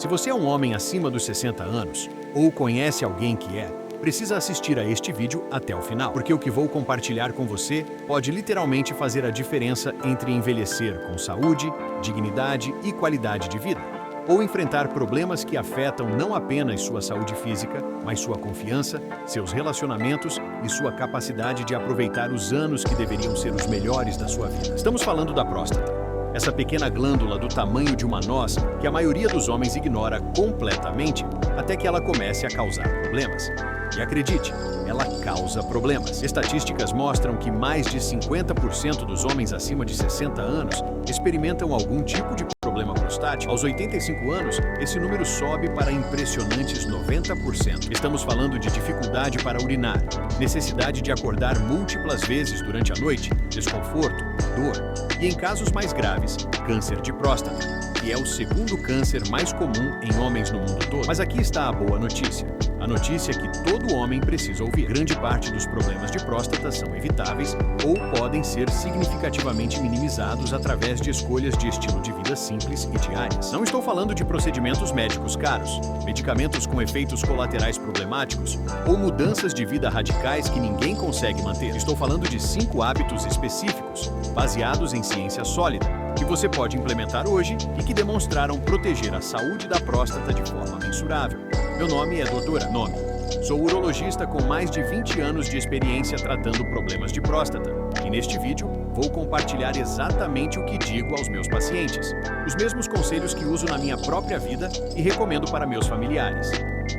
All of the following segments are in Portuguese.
Se você é um homem acima dos 60 anos ou conhece alguém que é, precisa assistir a este vídeo até o final, porque o que vou compartilhar com você pode literalmente fazer a diferença entre envelhecer com saúde, dignidade e qualidade de vida, ou enfrentar problemas que afetam não apenas sua saúde física, mas sua confiança, seus relacionamentos e sua capacidade de aproveitar os anos que deveriam ser os melhores da sua vida. Estamos falando da próstata. Essa pequena glândula do tamanho de uma noz que a maioria dos homens ignora completamente até que ela comece a causar problemas. E acredite, ela causa problemas. Estatísticas mostram que mais de 50% dos homens acima de 60 anos experimentam algum tipo de problema prostático. Aos 85 anos, esse número sobe para impressionantes 90%. Estamos falando de dificuldade para urinar, necessidade de acordar múltiplas vezes durante a noite, desconforto, dor e, em casos mais graves, câncer de próstata, que é o segundo câncer mais comum em homens no mundo todo. Mas aqui está a boa notícia. A notícia que todo homem precisa ouvir. Grande parte dos problemas de próstata são evitáveis ou podem ser significativamente minimizados através de escolhas de estilo de vida simples e diárias. Não estou falando de procedimentos médicos caros, medicamentos com efeitos colaterais problemáticos ou mudanças de vida radicais que ninguém consegue manter. Estou falando de 5 hábitos específicos, baseados em ciência sólida, que você pode implementar hoje e que demonstraram proteger a saúde da próstata de forma mensurável. Meu nome é Dr. Nomi. Sou urologista com mais de 20 anos de experiência tratando problemas de próstata. E neste vídeo, vou compartilhar exatamente o que digo aos meus pacientes. Os mesmos conselhos que uso na minha própria vida e recomendo para meus familiares.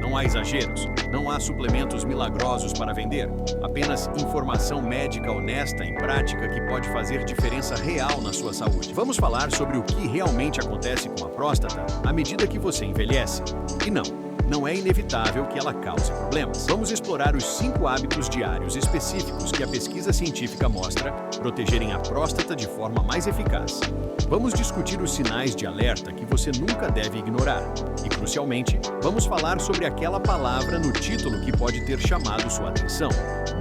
Não há exageros, não há suplementos milagrosos para vender. Apenas informação médica honesta e prática que pode fazer diferença real na sua saúde. Vamos falar sobre o que realmente acontece com a próstata à medida que você envelhece. E não é inevitável que ela cause problemas. Vamos explorar os 5 hábitos diários específicos que a pesquisa científica mostra protegerem a próstata de forma mais eficaz. Vamos discutir os sinais de alerta que você nunca deve ignorar. E, crucialmente, vamos falar sobre aquela palavra no título que pode ter chamado sua atenção: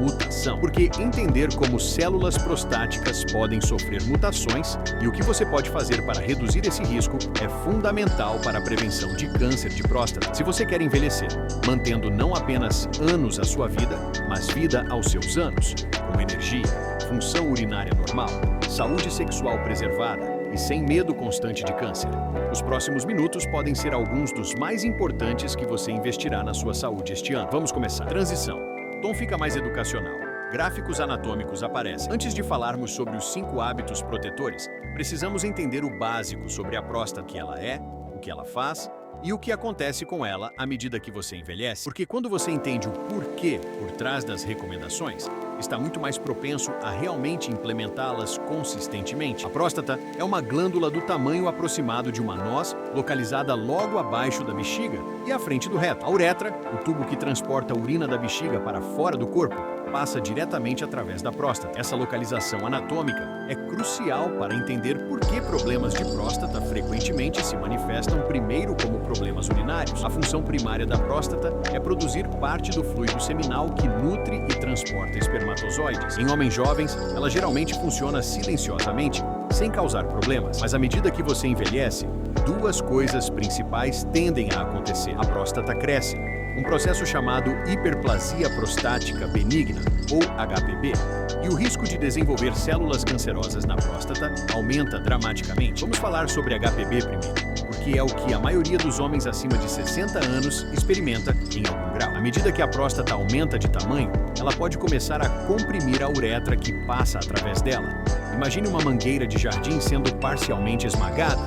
mutação. Porque entender como células prostáticas podem sofrer mutações e o que você pode fazer para reduzir esse risco é fundamental para a prevenção de câncer de próstata. Se você quer envelhecer, mantendo não apenas anos à sua vida, mas vida aos seus anos, com energia, função urinária normal, saúde sexual preservada e sem medo constante de câncer, os próximos minutos podem ser alguns dos mais importantes que você investirá na sua saúde este ano. Vamos começar. Transição. Tom fica mais educacional. Gráficos anatômicos aparecem. Antes de falarmos sobre os 5 hábitos protetores, precisamos entender o básico sobre a próstata, o que ela é, o que ela faz e o que acontece com ela à medida que você envelhece. Porque quando você entende o porquê por trás das recomendações, está muito mais propenso a realmente implementá-las consistentemente. A próstata é uma glândula do tamanho aproximado de uma noz, localizada logo abaixo da bexiga e à frente do reto. A uretra, o tubo que transporta a urina da bexiga para fora do corpo, passa diretamente através da próstata. Essa localização anatômica é crucial para entender por que problemas de próstata frequentemente se manifestam primeiro como problemas urinários. A função primária da próstata é produzir parte do fluido seminal que nutre e transporta espermatozoides. Em homens jovens, ela geralmente funciona silenciosamente, sem causar problemas. Mas à medida que você envelhece, 2 coisas principais tendem a acontecer. A próstata cresce, um processo chamado hiperplasia prostática benigna, ou HPB, e o risco de desenvolver células cancerosas na próstata aumenta dramaticamente. Vamos falar sobre HPB primeiro, porque é o que a maioria dos homens acima de 60 anos experimenta em algum grau. À medida que a próstata aumenta de tamanho, ela pode começar a comprimir a uretra que passa através dela. Imagine uma mangueira de jardim sendo parcialmente esmagada.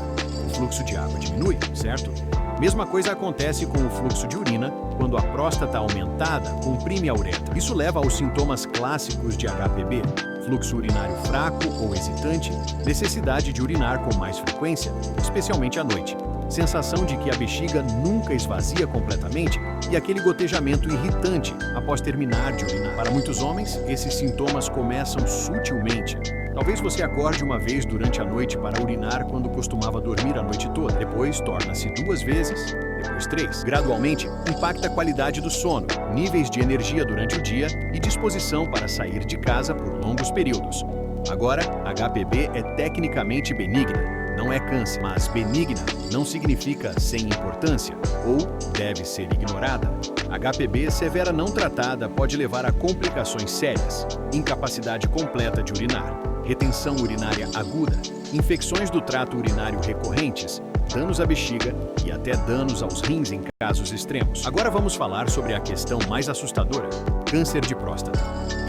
O fluxo de água diminui, certo? Mesma coisa acontece com o fluxo de urina quando a próstata aumentada comprime a uretra. Isso leva aos sintomas clássicos de HPB: fluxo urinário fraco ou hesitante, necessidade de urinar com mais frequência, especialmente à noite, sensação de que a bexiga nunca esvazia completamente e aquele gotejamento irritante após terminar de urinar. Para muitos homens, esses sintomas começam sutilmente. Talvez você acorde uma vez durante a noite para urinar quando costumava dormir a noite toda. Depois, torna-se 2 vezes, depois 3. Gradualmente, impacta a qualidade do sono, níveis de energia durante o dia e disposição para sair de casa por longos períodos. Agora, HPB é tecnicamente benigna. não é câncer, mas benigna não significa sem importância ou deve ser ignorada. HPB severa não tratada pode levar a complicações sérias, incapacidade completa de urinar, retenção urinária aguda, infecções do trato urinário recorrentes, danos à bexiga e até danos aos rins em casos extremos. Agora vamos falar sobre a questão mais assustadora: câncer de próstata.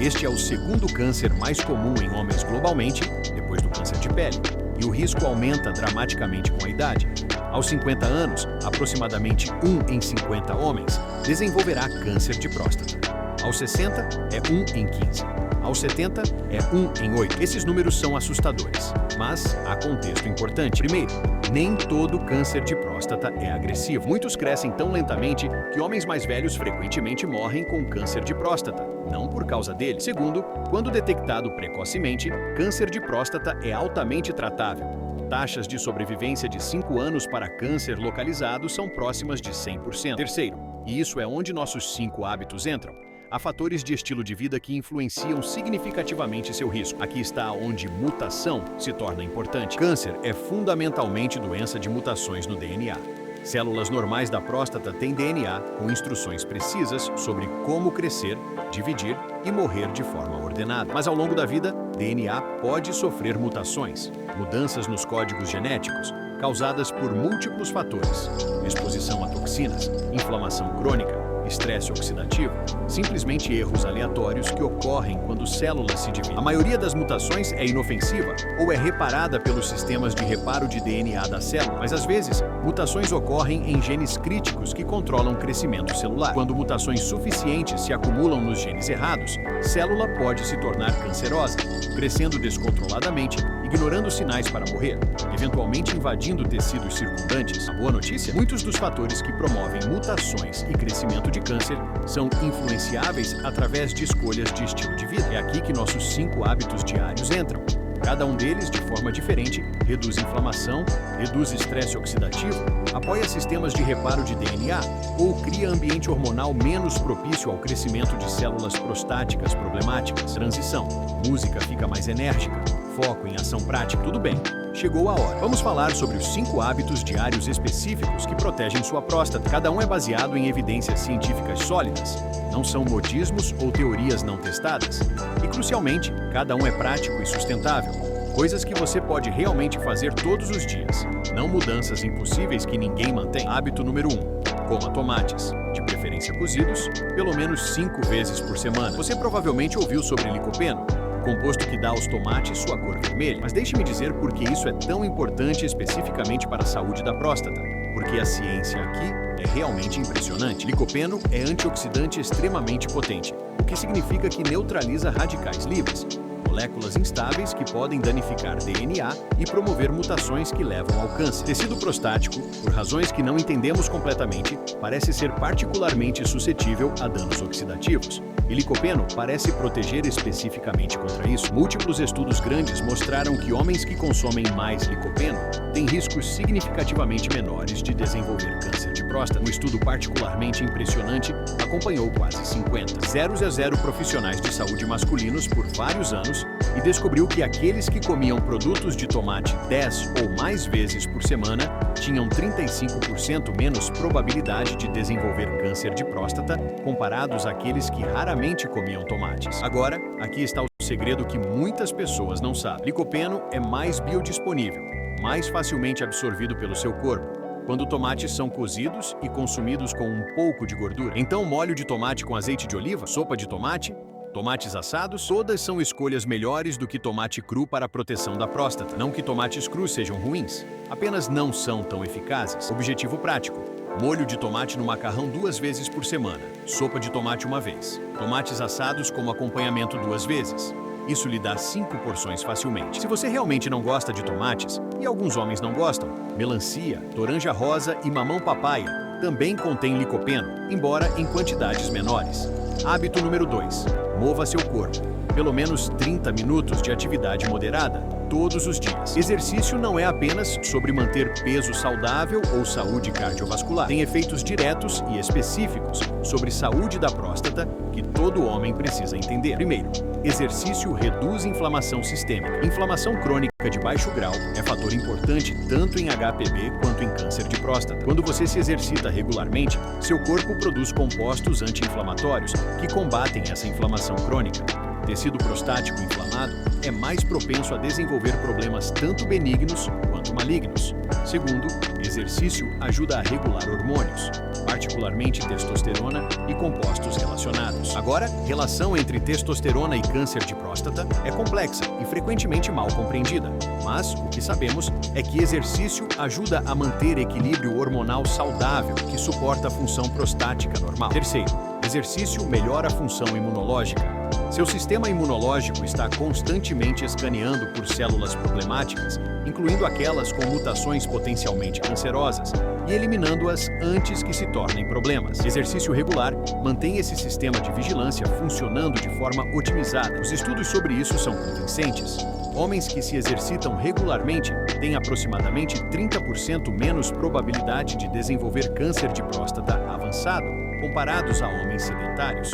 Este é o segundo câncer mais comum em homens globalmente, depois do câncer de pele, e o risco aumenta dramaticamente com a idade. Aos 50 anos, aproximadamente 1 em 50 homens desenvolverá câncer de próstata. Aos 60, é 1 em 15. Aos 70, é 1 em 8. Esses números são assustadores, mas há contexto importante. Primeiro, nem todo câncer de próstata é agressivo. Muitos crescem tão lentamente que homens mais velhos frequentemente morrem com câncer de próstata, não por causa dele. Segundo, quando detectado precocemente, câncer de próstata é altamente tratável. Taxas de sobrevivência de 5 anos para câncer localizado são próximas de 100%. Terceiro, e isso é onde nossos 5 hábitos entram, há fatores de estilo de vida que influenciam significativamente seu risco. Aqui está onde mutação se torna importante. Câncer é fundamentalmente doença de mutações no DNA. Células normais da próstata têm DNA com instruções precisas sobre como crescer, dividir e morrer de forma ordenada. Mas ao longo da vida, DNA pode sofrer mutações, mudanças nos códigos genéticos, causadas por múltiplos fatores: exposição a toxinas, inflamação crônica, estresse oxidativo, simplesmente erros aleatórios que ocorrem quando células se dividem. A maioria das mutações é inofensiva ou é reparada pelos sistemas de reparo de DNA da célula, mas às vezes, mutações ocorrem em genes críticos que controlam o crescimento celular. Quando mutações suficientes se acumulam nos genes errados, célula pode se tornar cancerosa, crescendo descontroladamente, ignorando sinais para morrer, eventualmente invadindo tecidos circundantes. A boa notícia? Muitos dos fatores que promovem mutações e crescimento de câncer são influenciáveis através de escolhas de estilo de vida. É aqui que nossos 5 hábitos diários entram. Cada um deles, de forma diferente, reduz inflamação, reduz estresse oxidativo, apoia sistemas de reparo de DNA ou cria ambiente hormonal menos propício ao crescimento de células prostáticas problemáticas. Transição. Música fica mais enérgica. Foco em ação prática. Tudo bem, chegou a hora. Vamos falar sobre os 5 hábitos diários específicos que protegem sua próstata. Cada um é baseado em evidências científicas sólidas. Não são modismos ou teorias não testadas. E, crucialmente, cada um é prático e sustentável. Coisas que você pode realmente fazer todos os dias. Não mudanças impossíveis que ninguém mantém. Hábito número 1. Coma tomates, de preferência cozidos, pelo menos 5 vezes por semana. Você provavelmente ouviu sobre licopeno, composto que dá aos tomates sua cor vermelha. Mas deixe-me dizer por que isso é tão importante especificamente para a saúde da próstata. Porque a ciência aqui é realmente impressionante. Licopeno é antioxidante extremamente potente, o que significa que neutraliza radicais livres, moléculas instáveis que podem danificar DNA e promover mutações que levam ao câncer. Tecido prostático, por razões que não entendemos completamente, parece ser particularmente suscetível a danos oxidativos. E licopeno parece proteger especificamente contra isso. Múltiplos estudos grandes mostraram que homens que consomem mais licopeno têm riscos significativamente menores de desenvolver câncer de próstata. Um estudo particularmente impressionante acompanhou quase 50 000 profissionais de saúde masculinos por vários anos e descobriu que aqueles que comiam produtos de tomate 10 ou mais vezes por semana tinham 35% menos probabilidade de desenvolver câncer de próstata comparados àqueles que raramente comiam tomates. Agora, aqui está o segredo que muitas pessoas não sabem. Licopeno é mais biodisponível, mais facilmente absorvido pelo seu corpo, quando tomates são cozidos e consumidos com um pouco de gordura. Então, molho de tomate com azeite de oliva, sopa de tomate, tomates assados, todas são escolhas melhores do que tomate cru para a proteção da próstata. Não que tomates crus sejam ruins, apenas não são tão eficazes. Objetivo prático: molho de tomate no macarrão 2 vezes por semana, sopa de tomate 1 vez, tomates assados como acompanhamento 2 vezes. Isso lhe dá 5 porções facilmente. Se você realmente não gosta de tomates, e alguns homens não gostam, melancia, toranja rosa e mamão papaya também contém licopeno, embora em quantidades menores. Hábito número 2. Mova seu corpo. pelo menos 30 minutos de atividade moderada, todos os dias. Exercício não é apenas sobre manter peso saudável ou saúde cardiovascular. Tem efeitos diretos e específicos sobre saúde da próstata que todo homem precisa entender. Primeiro, exercício reduz inflamação sistêmica. Inflamação crônica de baixo grau é fator importante tanto em HPV quanto em câncer de próstata. Quando você se exercita regularmente, seu corpo produz compostos anti-inflamatórios que combatem essa inflamação crônica. Tecido prostático inflamado é mais propenso a desenvolver problemas tanto benignos quanto malignos. Segundo, exercício ajuda a regular hormônios, particularmente testosterona e compostos relacionados. Agora, relação entre testosterona e câncer de próstata é complexa e frequentemente mal compreendida, mas o que sabemos é que exercício ajuda a manter equilíbrio hormonal saudável que suporta a função prostática normal. Terceiro, exercício melhora a função imunológica. Seu sistema imunológico está constantemente escaneando por células problemáticas, incluindo aquelas com mutações potencialmente cancerosas, e eliminando-as antes que se tornem problemas. Exercício regular mantém esse sistema de vigilância funcionando de forma otimizada. Os estudos sobre isso são convincentes. Homens que se exercitam regularmente têm aproximadamente 30% menos probabilidade de desenvolver câncer de próstata avançado, comparados a homens sedentários.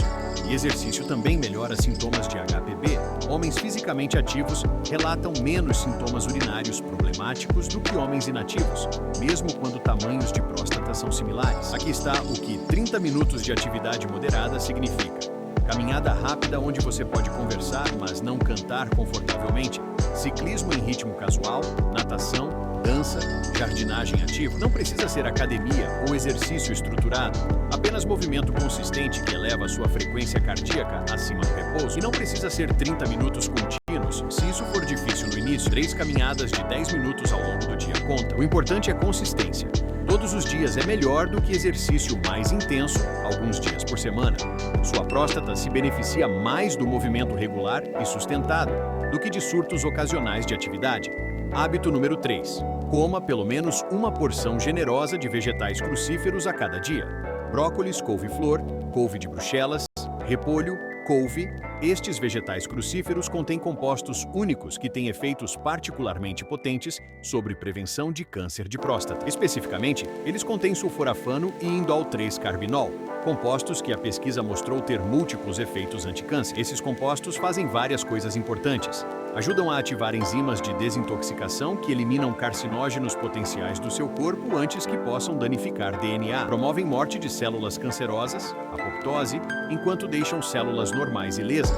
E exercício também melhora sintomas de HPV. Homens fisicamente ativos relatam menos sintomas urinários problemáticos do que homens inativos, mesmo quando tamanhos de próstata são similares. Aqui está o que 30 minutos de atividade moderada significa. Caminhada rápida onde você pode conversar, mas não cantar confortavelmente. Ciclismo em ritmo casual, natação, dança, jardinagem ativa. Não precisa ser academia ou exercício estruturado, apenas movimento consistente que eleva a sua frequência cardíaca acima do repouso. E não precisa ser 30 minutos contínuos, se isso for difícil no início. 3 caminhadas de 10 minutos ao longo do dia conta. O importante é consistência. Todos os dias é melhor do que exercício mais intenso, alguns dias por semana. Sua próstata se beneficia mais do movimento regular e sustentado do que de surtos ocasionais de atividade. Hábito número 3. Coma pelo menos uma porção generosa de vegetais crucíferos a cada dia. Brócolis, couve-flor, couve de Bruxelas, repolho, couve. Estes vegetais crucíferos contêm compostos únicos que têm efeitos particularmente potentes sobre prevenção de câncer de próstata. Especificamente, eles contêm sulforafano e indol 3-carbinol, compostos que a pesquisa mostrou ter múltiplos efeitos anticâncer. Esses compostos fazem várias coisas importantes. Ajudam a ativar enzimas de desintoxicação que eliminam carcinógenos potenciais do seu corpo antes que possam danificar DNA. Promovem morte de células cancerosas, apoptose, enquanto deixam células normais ilesas.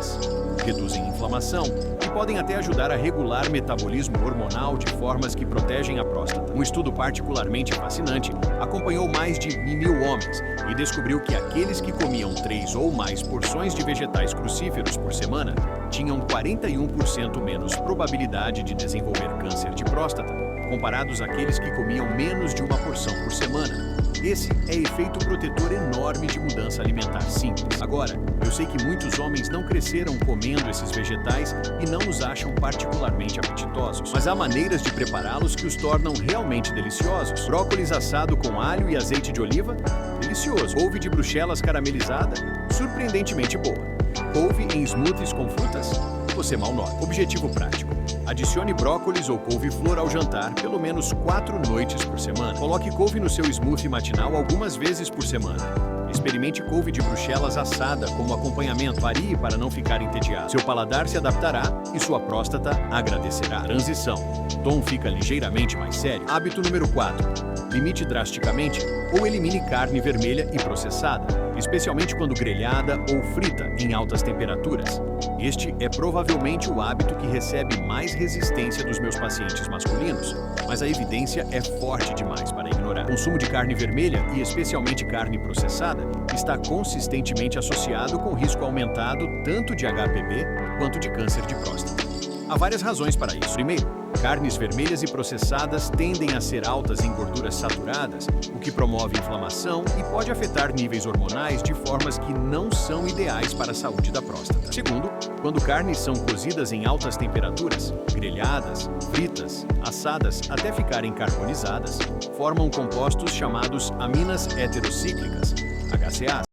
Reduzem inflamação e podem até ajudar a regular metabolismo hormonal de formas que protegem a próstata. Um estudo particularmente fascinante acompanhou mais de 1.000 homens e descobriu que aqueles que comiam 3 ou mais porções de vegetais crucíferos por semana tinham 41% menos probabilidade de desenvolver câncer de próstata, comparados àqueles que comiam menos de uma porção por semana. Esse é efeito protetor enorme de mudança alimentar simples. Agora, eu sei que muitos homens não cresceram comendo esses vegetais e não os acham particularmente apetitosos, mas há maneiras de prepará-los que os tornam realmente deliciosos. Brócolis assado com alho e azeite de oliva? Delicioso. Couve de Bruxelas caramelizada? Surpreendentemente boa. Couve em smoothies com frutas? Você mal nota. Objetivo prático. Adicione brócolis ou couve-flor ao jantar pelo menos 4 noites por semana. Coloque couve no seu smoothie matinal algumas vezes por semana. Experimente couve de Bruxelas assada como acompanhamento. Varie para não ficar entediado. Seu paladar se adaptará e sua próstata agradecerá. Transição. O tom fica ligeiramente mais sério. Hábito número 4. Limite drasticamente ou elimine carne vermelha e processada, especialmente quando grelhada ou frita em altas temperaturas. Este é provavelmente o hábito que recebe mais resistência dos meus pacientes masculinos, mas a evidência é forte demais para ignorar. O consumo de carne vermelha, e especialmente carne processada, está consistentemente associado com risco aumentado tanto de HPV quanto de câncer de próstata. Há várias razões para isso. Primeiro, carnes vermelhas e processadas tendem a ser altas em gorduras saturadas, o que promove inflamação e pode afetar níveis hormonais de formas que não são ideais para a saúde da próstata. Segundo, quando carnes são cozidas em altas temperaturas, grelhadas, fritas, assadas até ficarem carbonizadas, formam compostos chamados aminas heterocíclicas, HCAs,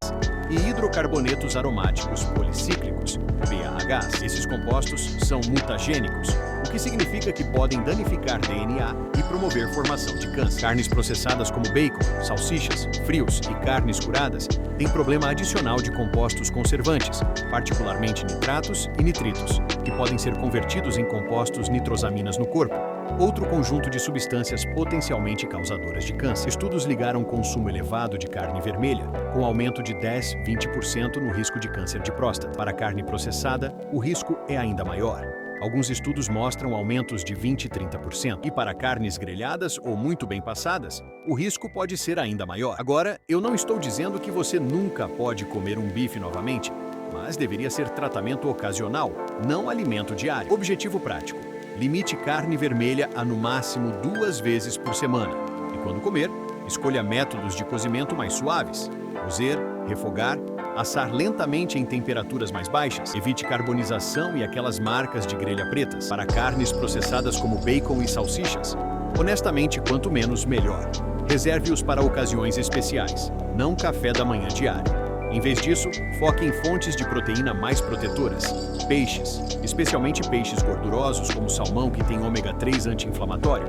e hidrocarbonetos aromáticos policíclicos, BAHs. Esses compostos são mutagênicos, o que significa que podem danificar DNA e promover formação de câncer. Carnes processadas como bacon, salsichas, frios e carnes curadas têm problema adicional de compostos conservantes, particularmente nitratos e nitritos, que podem ser convertidos em compostos nitrosaminas no corpo, outro conjunto de substâncias potencialmente causadoras de câncer. Estudos ligaram o consumo elevado de carne vermelha, com aumento de 10-20% no risco de câncer de próstata. Para a carne processada, o risco é ainda maior. Alguns estudos mostram aumentos de 20 e 30%. E para carnes grelhadas ou muito bem passadas, o risco pode ser ainda maior. Agora, eu não estou dizendo que você nunca pode comer um bife novamente, mas deveria ser tratamento ocasional, não alimento diário. Objetivo prático: limite carne vermelha a no máximo 2 vezes por semana. E quando comer, escolha métodos de cozimento mais suaves. Cozer, refogar, assar lentamente em temperaturas mais baixas. Evite carbonização e aquelas marcas de grelha pretas. Para carnes processadas como bacon e salsichas, honestamente, quanto menos, melhor. Reserve-os para ocasiões especiais, não café da manhã diário. Em vez disso, foque em fontes de proteína mais protetoras. Peixes, especialmente peixes gordurosos como salmão, que tem ômega 3 anti-inflamatório.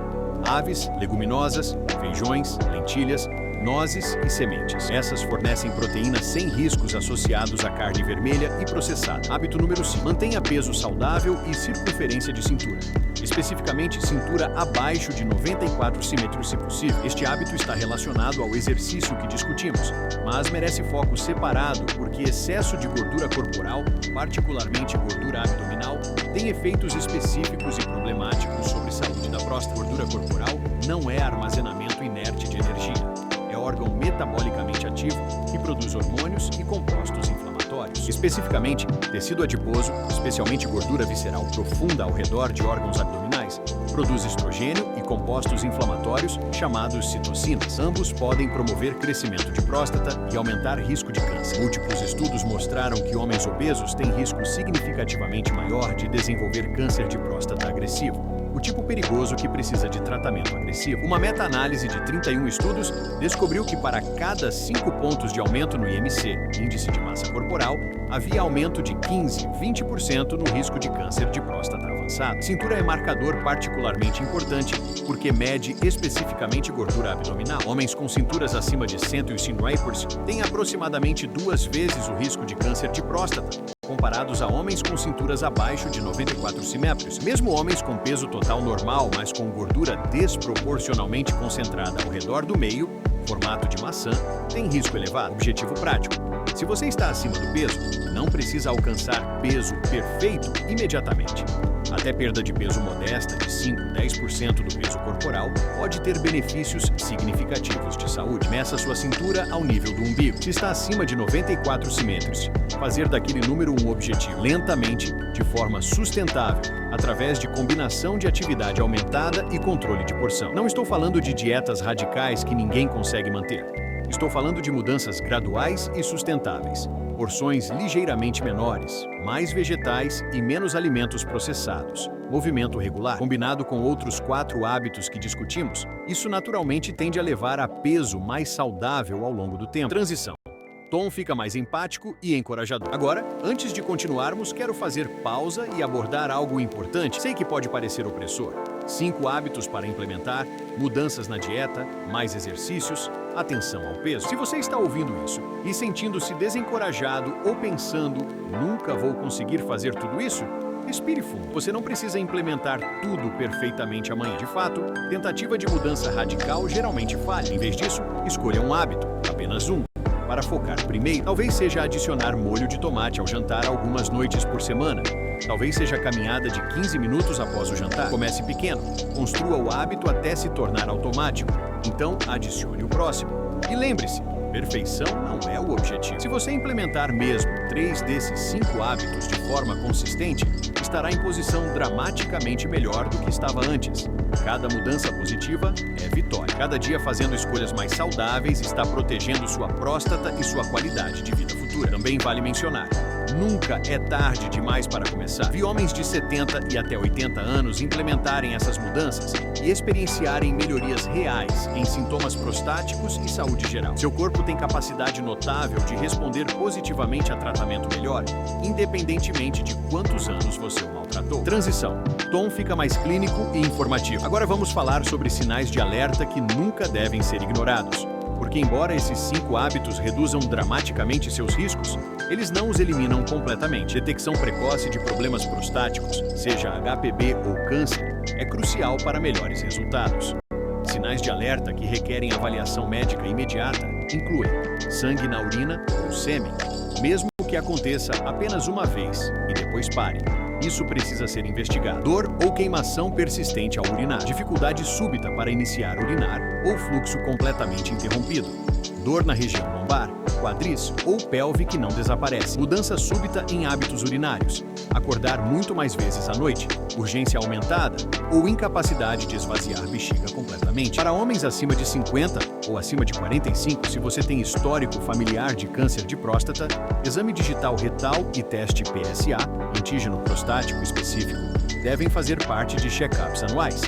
Aves, leguminosas, feijões, lentilhas, nozes e sementes. Essas fornecem proteínas sem riscos associados à carne vermelha e processada. Hábito número 5. Mantenha peso saudável e circunferência de cintura. Especificamente, cintura abaixo de 94 centímetros, se possível. Este hábito está relacionado ao exercício que discutimos, mas merece foco separado porque excesso de gordura corporal, particularmente gordura abdominal, tem efeitos específicos e problemáticos sobre a saúde da próstata. Gordura corporal não é armazenamento inerte de energia. É órgão metabolicamente ativo que produz hormônios e compostos inflamatórios. Especificamente, tecido adiposo, especialmente gordura visceral profunda ao redor de órgãos abdominais, produz estrogênio e compostos inflamatórios chamados citocinas. Ambos podem promover crescimento de próstata e aumentar risco de câncer. Múltiplos estudos mostraram que homens obesos têm risco significativamente maior de desenvolver câncer de próstata agressivo, o tipo perigoso que precisa de tratamento agressivo. Uma meta-análise de 31 estudos descobriu que para cada 5 pontos de aumento no IMC, índice de massa corporal, havia aumento de 15-20% no risco de câncer de próstata avançado. Cintura é marcador particularmente importante porque mede especificamente gordura abdominal. Homens com cinturas acima de 105 acres têm aproximadamente 2 vezes o risco de câncer de próstata, comparados a homens com cinturas abaixo de 94 centímetros. Mesmo homens com peso total normal, mas com gordura desproporcionalmente concentrada ao redor do meio, formato de maçã, têm risco elevado. Objetivo prático: se você está acima do peso, não precisa alcançar peso perfeito imediatamente. Até perda de peso modesta de 5-10% do peso corporal pode ter benefícios significativos de saúde. Meça sua cintura ao nível do umbigo. Se está acima de 94 centímetros, fazer daquele número um objetivo. Lentamente, de forma sustentável, através de combinação de atividade aumentada e controle de porção. Não estou falando de dietas radicais que ninguém consegue manter. Estou falando de mudanças graduais e sustentáveis. Porções ligeiramente menores, mais vegetais e menos alimentos processados. Movimento regular, combinado com outros 4 hábitos que discutimos, isso naturalmente tende a levar a peso mais saudável ao longo do tempo. Transição. Tom fica mais empático e encorajador. Agora, antes de continuarmos, quero fazer pausa e abordar algo importante. Sei que pode parecer opressor. 5 hábitos para implementar, mudanças na dieta, mais exercícios, atenção ao peso. Se você está ouvindo isso e sentindo-se desencorajado ou pensando, nunca vou conseguir fazer tudo isso, respire fundo. Você não precisa implementar tudo perfeitamente amanhã. De fato, tentativa de mudança radical geralmente falha. Em vez disso, escolha um hábito, apenas um. Para focar primeiro, talvez seja adicionar molho de tomate ao jantar algumas noites por semana. Talvez seja caminhada de 15 minutos após o jantar. Comece pequeno, construa o hábito até se tornar automático. Então, adicione o próximo. E lembre-se, perfeição não é o objetivo. Se você implementar mesmo 3 desses 5 hábitos de forma consistente, estará em posição dramaticamente melhor do que estava antes. Cada mudança positiva é vitória. Cada dia fazendo escolhas mais saudáveis está protegendo sua próstata e sua qualidade de vida futura. Também vale mencionar, Nunca é tarde demais para começar. Vi homens de 70 e até 80 anos implementarem essas mudanças e experienciarem melhorias reais em sintomas prostáticos e saúde geral. Seu corpo tem capacidade notável de responder positivamente a tratamento melhor, independentemente de quantos anos você o maltratou. Transição. Tom fica mais clínico e informativo. Agora vamos falar sobre sinais de alerta que nunca devem ser ignorados. Porque embora esses 5 hábitos reduzam dramaticamente seus riscos, eles não os eliminam completamente. Detecção precoce de problemas prostáticos, seja HPB ou câncer, é crucial para melhores resultados. Sinais de alerta que requerem avaliação médica imediata incluem sangue na urina ou sêmen, mesmo que aconteça apenas uma vez e depois pare. Isso precisa ser investigado. Dor ou queimação persistente ao urinar. Dificuldade súbita para iniciar urinar ou fluxo completamente interrompido. Dor na região lombar, quadris ou pelve que não desaparece. Mudança súbita em hábitos urinários. Acordar muito mais vezes à noite. Urgência aumentada ou incapacidade de esvaziar bexiga completamente. Para homens acima de 50 ou acima de 45, se você tem histórico familiar de câncer de próstata, exame digital retal e teste PSA, antígeno prostático específico, devem fazer parte de check-ups anuais.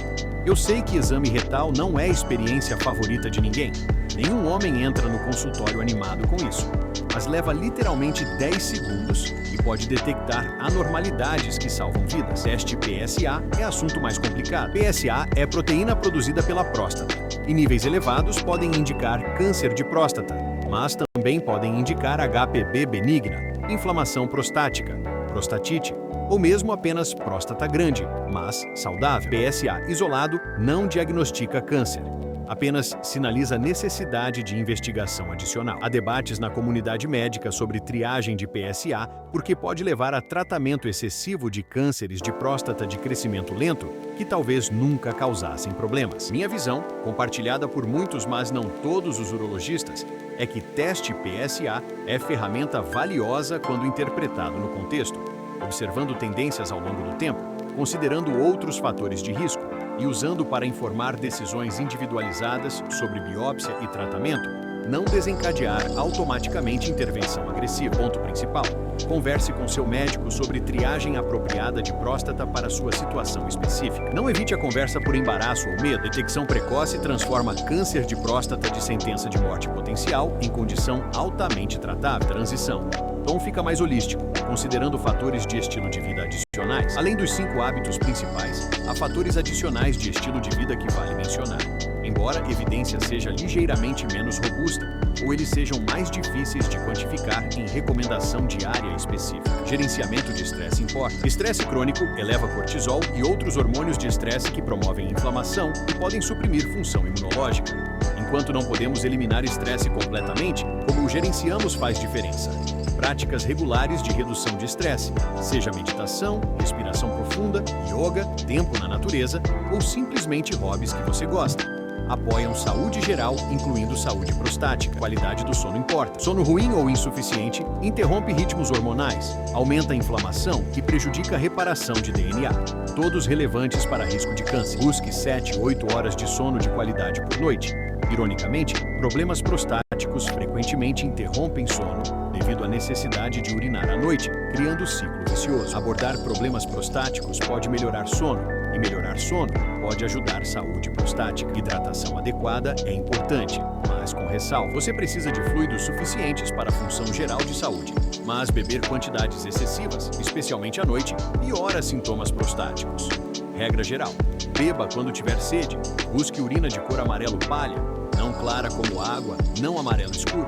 Eu sei que exame retal não é a experiência favorita de ninguém. Nenhum homem entra no consultório animado com isso, mas leva literalmente 10 segundos e pode detectar anormalidades que salvam vidas. Teste PSA é assunto mais complicado. PSA é proteína produzida pela próstata, e níveis elevados podem indicar câncer de próstata, mas também podem indicar HPB benigna, inflamação prostática, prostatite, ou mesmo apenas próstata grande, mas saudável. PSA isolado não diagnostica câncer, apenas sinaliza necessidade de investigação adicional. Há debates na comunidade médica sobre triagem de PSA, porque pode levar a tratamento excessivo de cânceres de próstata de crescimento lento, que talvez nunca causassem problemas. Minha visão, compartilhada por muitos, mas não todos os urologistas, é que teste PSA é ferramenta valiosa quando interpretado no contexto, observando tendências ao longo do tempo, considerando outros fatores de risco e usando para informar decisões individualizadas sobre biópsia e tratamento, não desencadear automaticamente intervenção agressiva. Ponto principal: converse com seu médico sobre triagem apropriada de próstata para sua situação específica. Não evite a conversa por embaraço ou medo. Detecção precoce transforma câncer de próstata de sentença de morte potencial em condição altamente tratável. Transição. Tom fica mais holístico, considerando fatores de estilo de vida adicionais. Além dos 5 hábitos principais, há fatores adicionais de estilo de vida que vale mencionar. Embora a evidência seja ligeiramente menos robusta, ou eles sejam mais difíceis de quantificar em recomendação diária específica. Gerenciamento de estresse importa. Estresse crônico eleva cortisol e outros hormônios de estresse que promovem inflamação e podem suprimir função imunológica. Enquanto não podemos eliminar estresse completamente, como o gerenciamos faz diferença. Práticas regulares de redução de estresse, seja meditação, respiração profunda, yoga, tempo na natureza ou simplesmente hobbies que você gosta, apoiam saúde geral, incluindo saúde prostática. Qualidade do sono importa. Sono ruim ou insuficiente interrompe ritmos hormonais, aumenta a inflamação e prejudica a reparação de DNA, todos relevantes para risco de câncer. Busque 7 a 8 horas de sono de qualidade por noite. Ironicamente, problemas prostáticos frequentemente interrompem sono devido à necessidade de urinar à noite, criando ciclo vicioso. Abordar problemas prostáticos pode melhorar sono, e melhorar sono pode ajudar saúde prostática. Hidratação adequada é importante, mas com ressalva. Você precisa de fluidos suficientes para a função geral de saúde, mas beber quantidades excessivas, especialmente à noite, piora sintomas prostáticos. Regra geral: beba quando tiver sede, busque urina de cor amarelo palha, não clara como água, não amarelo escuro.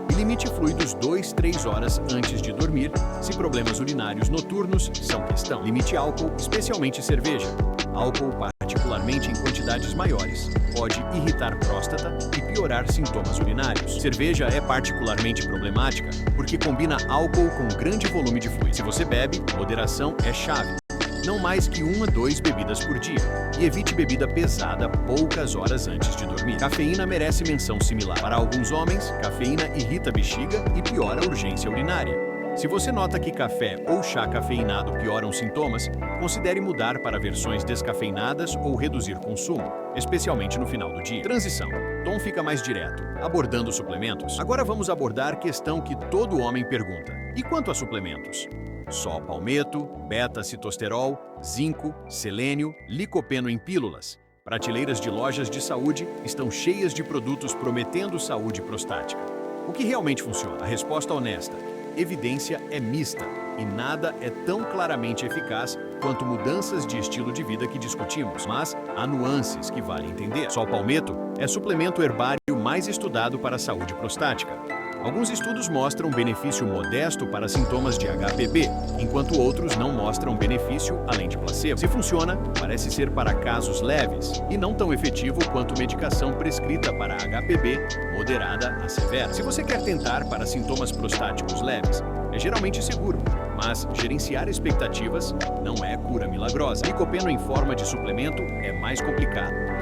E limite fluidos 2-3 horas antes de dormir, se problemas urinários noturnos são questão. Limite álcool, especialmente cerveja. Álcool, particularmente em quantidades maiores, pode irritar próstata e piorar sintomas urinários. Cerveja é particularmente problemática porque combina álcool com grande volume de fluido. Se você bebe, moderação é chave. Não mais que 1 a 2 bebidas por dia. E evite bebida pesada poucas horas antes de dormir. Cafeína merece menção similar. Para alguns homens, cafeína irrita a bexiga e piora a urgência urinária. Se você nota que café ou chá cafeinado pioram sintomas, considere mudar para versões descafeinadas ou reduzir consumo, especialmente no final do dia. Transição. Tom fica mais direto, abordando suplementos. Agora vamos abordar a questão que todo homem pergunta: E quanto a suplementos? Só palmeto, beta-citosterol, zinco, selênio, licopeno em pílulas. Prateleiras de lojas de saúde estão cheias de produtos prometendo saúde prostática. O que realmente funciona? A resposta honesta: evidência é mista e nada é tão claramente eficaz quanto mudanças de estilo de vida que discutimos, mas há nuances que vale entender. Só o palmeto é suplemento herbário mais estudado para a saúde prostática. Alguns estudos mostram benefício modesto para sintomas de HPV, enquanto outros não mostram benefício além de placebo. Se funciona, parece ser para casos leves e não tão efetivo quanto medicação prescrita para HPV moderada a severa. Se você quer tentar para sintomas prostáticos leves, é geralmente seguro, mas gerenciar expectativas não é cura milagrosa. Licopeno em forma de suplemento é mais complicado.